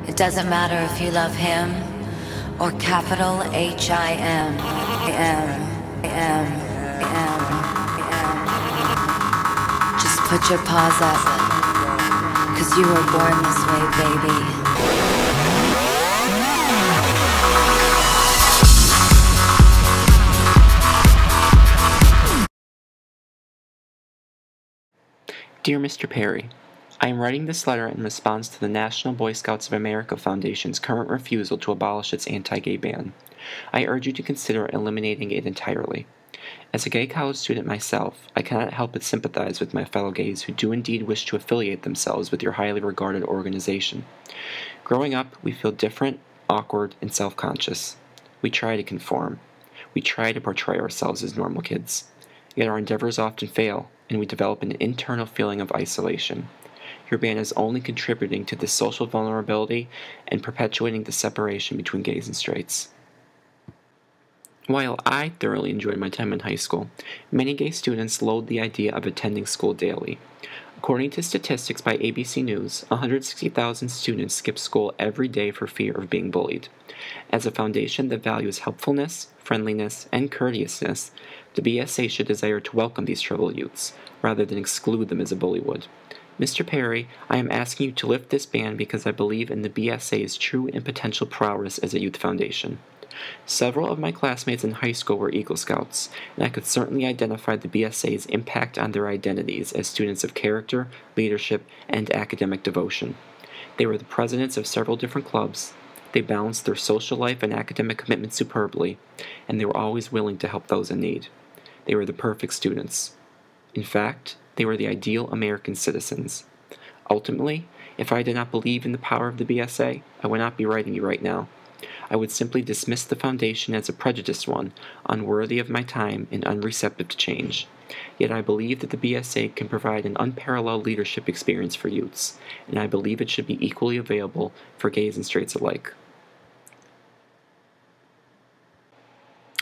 It doesn't matter if you love him or capital H-I-M. Just put your paws up, 'cause you were born this way, baby. Dear Mr. Perry, I am writing this letter in response to the National Boy Scouts of America Foundation's current refusal to abolish its anti-gay ban. I urge you to consider eliminating it entirely. As a gay college student myself, I cannot help but sympathize with my fellow gays who do indeed wish to affiliate themselves with your highly regarded organization. Growing up, we feel different, awkward, and self-conscious. We try to conform. We try to portray ourselves as normal kids. Yet our endeavors often fail, and we develop an internal feeling of isolation. Your ban is only contributing to this social vulnerability and perpetuating the separation between gays and straights. While I thoroughly enjoyed my time in high school, many gay students loathe the idea of attending school daily. According to statistics by ABC News, 160,000 students skip school every day for fear of being bullied. As a foundation that values helpfulness, friendliness, and courteousness, the BSA should desire to welcome these troubled youths, rather than exclude them as a bully would. Mr. Perry, I am asking you to lift this ban because I believe in the BSA's true and potential prowess as a youth foundation. Several of my classmates in high school were Eagle Scouts, and I could certainly identify the BSA's impact on their identities as students of character, leadership, and academic devotion. They were the presidents of several different clubs. They balanced their social life and academic commitment superbly, and they were always willing to help those in need. They were the perfect students. In fact, they were the ideal American citizens. Ultimately, if I did not believe in the power of the BSA, I would not be writing you right now. I would simply dismiss the foundation as a prejudiced one, unworthy of my time and unreceptive to change. Yet I believe that the BSA can provide an unparalleled leadership experience for youths, and I believe it should be equally available for gays and straights alike.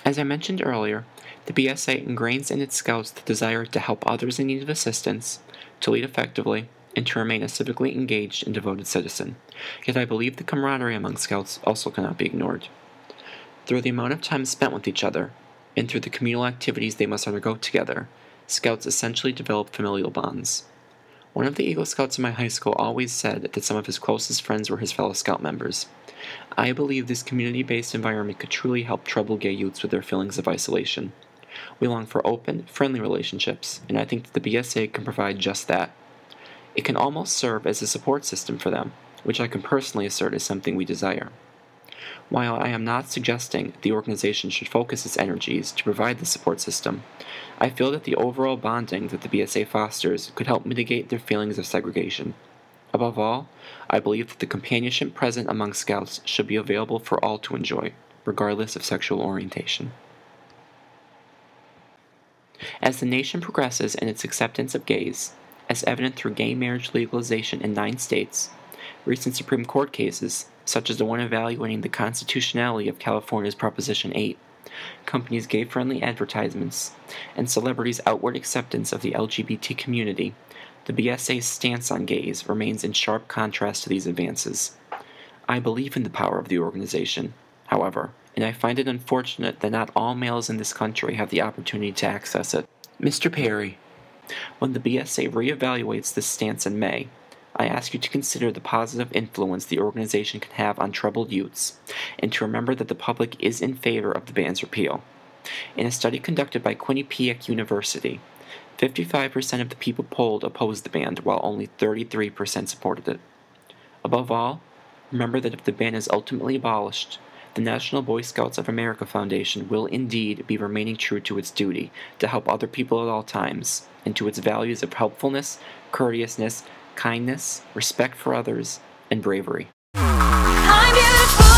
As I mentioned earlier, the BSA ingrains in its scouts the desire to help others in need of assistance, to lead effectively, and to remain a civically engaged and devoted citizen. Yet I believe the camaraderie among scouts also cannot be ignored. Through the amount of time spent with each other, and through the communal activities they must undergo together, scouts essentially develop familial bonds. One of the Eagle Scouts in my high school always said that some of his closest friends were his fellow scout members. I believe this community-based environment could truly help troubled gay youths with their feelings of isolation. We long for open, friendly relationships, and I think that the BSA can provide just that. It can almost serve as a support system for them, which I can personally assert is something we desire. While I am not suggesting the organization should focus its energies to provide the support system, I feel that the overall bonding that the BSA fosters could help mitigate their feelings of segregation. Above all, I believe that the companionship present among scouts should be available for all to enjoy, regardless of sexual orientation. As the nation progresses in its acceptance of gays, as evident through gay marriage legalization in 9 states, recent Supreme Court cases, such as the one evaluating the constitutionality of California's Proposition 8, companies' gay-friendly advertisements, and celebrities' outward acceptance of the LGBT community, the BSA's stance on gays remains in sharp contrast to these advances. I believe in the power of the organization, however, and I find it unfortunate that not all males in this country have the opportunity to access it. Mr. Perry, when the BSA reevaluates this stance in May, I ask you to consider the positive influence the organization can have on troubled youths, and to remember that the public is in favor of the ban's repeal. In a study conducted by Quinnipiac University, 55% of the people polled opposed the ban, while only 33% supported it. Above all, remember that if the ban is ultimately abolished, the National Boy Scouts of America Foundation will indeed be remaining true to its duty to help other people at all times, and to its values of helpfulness, courteousness, kindness, respect for others, and bravery. I'm beautiful.